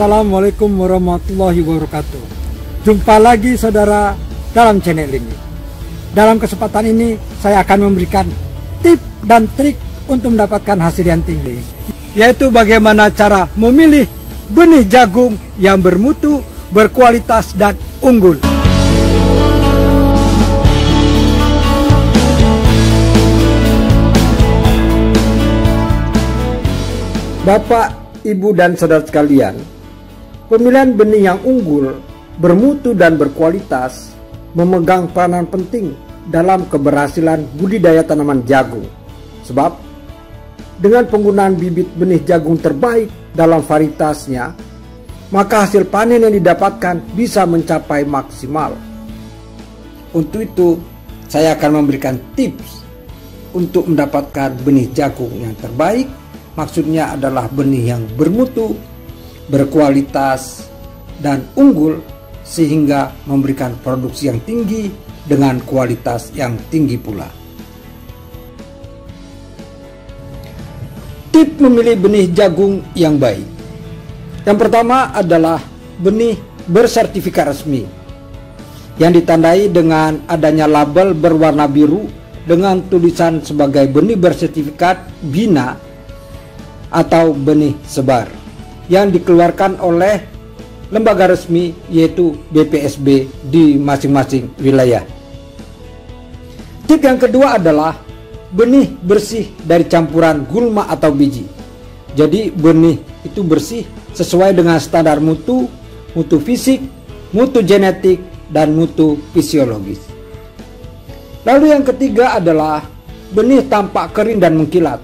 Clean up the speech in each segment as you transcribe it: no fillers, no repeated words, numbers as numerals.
Assalamualaikum warahmatullahi wabarakatuh. Jumpa lagi saudara dalam channel ini. Dalam kesempatan ini saya akan memberikan tip dan trik untuk mendapatkan hasil yang tinggi, yaitu bagaimana cara memilih benih jagung yang bermutu, berkualitas dan unggul. Bapak, Ibu dan saudara sekalian, pemilihan benih yang unggul, bermutu dan berkualitas memegang peranan penting dalam keberhasilan budidaya tanaman jagung. Sebab dengan penggunaan bibit benih jagung terbaik dalam varietasnya, maka hasil panen yang didapatkan bisa mencapai maksimal. Untuk itu, saya akan memberikan tips untuk mendapatkan benih jagung yang terbaik. Maksudnya adalah benih yang bermutu, berkualitas, dan unggul sehingga memberikan produksi yang tinggi dengan kualitas yang tinggi pula. Tip memilih benih jagung yang baik. Yang pertama adalah benih bersertifikat resmi yang ditandai dengan adanya label berwarna biru dengan tulisan sebagai benih bersertifikat BINA atau benih sebar yang dikeluarkan oleh lembaga resmi yaitu BPSB di masing-masing wilayah. Tip yang kedua adalah benih bersih dari campuran gulma atau biji. Jadi benih itu bersih sesuai dengan standar mutu, mutu fisik, mutu genetik, dan mutu fisiologis. Lalu yang ketiga adalah benih tampak kering dan mengkilat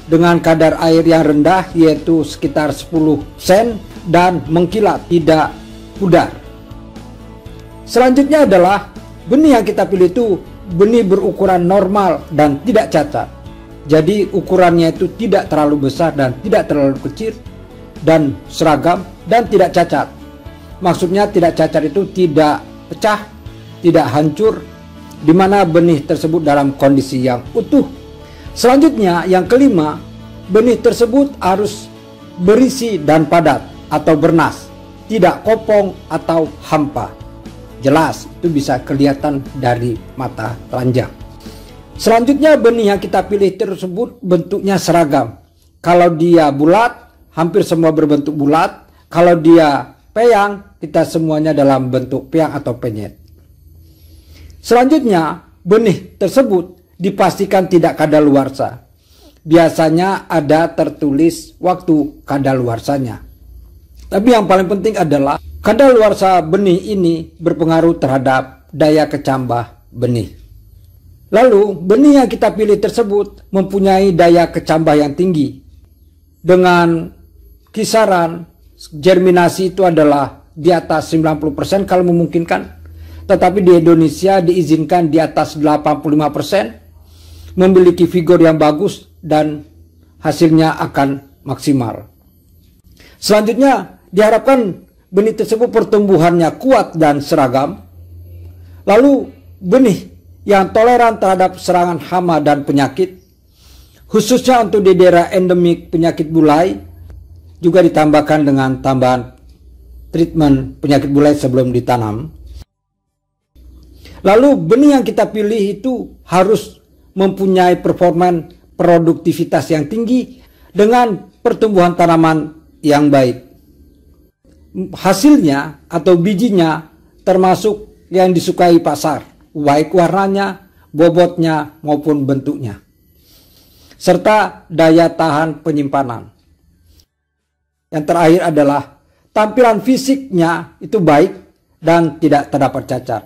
dengan kadar air yang rendah yaitu sekitar 10 sen dan mengkilat, tidak pudar. Selanjutnya adalah benih yang kita pilih itu benih berukuran normal dan tidak cacat. Jadi ukurannya itu tidak terlalu besar dan tidak terlalu kecil dan seragam dan tidak cacat. Maksudnya tidak cacat itu tidak pecah, tidak hancur, di mana benih tersebut dalam kondisi yang utuh. Selanjutnya yang kelima, benih tersebut harus berisi dan padat atau bernas, tidak kopong atau hampa. Jelas itu bisa kelihatan dari mata telanjang. Selanjutnya benih yang kita pilih tersebut bentuknya seragam. Kalau dia bulat, hampir semua berbentuk bulat. Kalau dia peyang, kita semuanya dalam bentuk peyang atau penyet. Selanjutnya benih tersebut dipastikan tidak kadaluarsa. Biasanya ada tertulis waktu kadaluarsanya. Tapi yang paling penting adalah kadaluarsa benih ini berpengaruh terhadap daya kecambah benih. Lalu benih yang kita pilih tersebut mempunyai daya kecambah yang tinggi. Dengan kisaran germinasi itu adalah di atas 90% kalau memungkinkan. Tetapi di Indonesia diizinkan di atas 85%. Memiliki figur yang bagus dan hasilnya akan maksimal. Selanjutnya diharapkan benih tersebut pertumbuhannya kuat dan seragam. Lalu benih yang toleran terhadap serangan hama dan penyakit, khususnya untuk di daerah endemik penyakit bulai, juga ditambahkan dengan tambahan treatment penyakit bulai sebelum ditanam. Lalu benih yang kita pilih itu harus mempunyai performa produktivitas yang tinggi dengan pertumbuhan tanaman yang baik. Hasilnya atau bijinya termasuk yang disukai pasar, baik warnanya, bobotnya maupun bentuknya, serta daya tahan penyimpanan. Yang terakhir adalah tampilan fisiknya itu baik dan tidak terdapat cacat.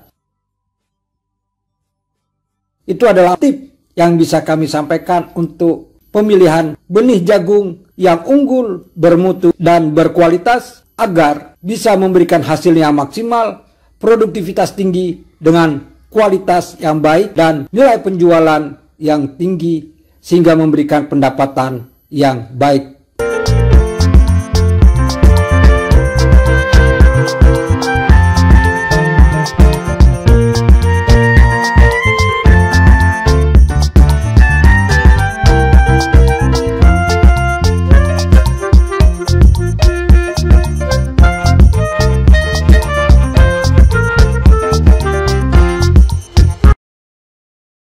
Itu adalah tip yang bisa kami sampaikan untuk pemilihan benih jagung yang unggul, bermutu, dan berkualitas agar bisa memberikan hasil yang maksimal, produktivitas tinggi dengan kualitas yang baik, dan nilai penjualan yang tinggi sehingga memberikan pendapatan yang baik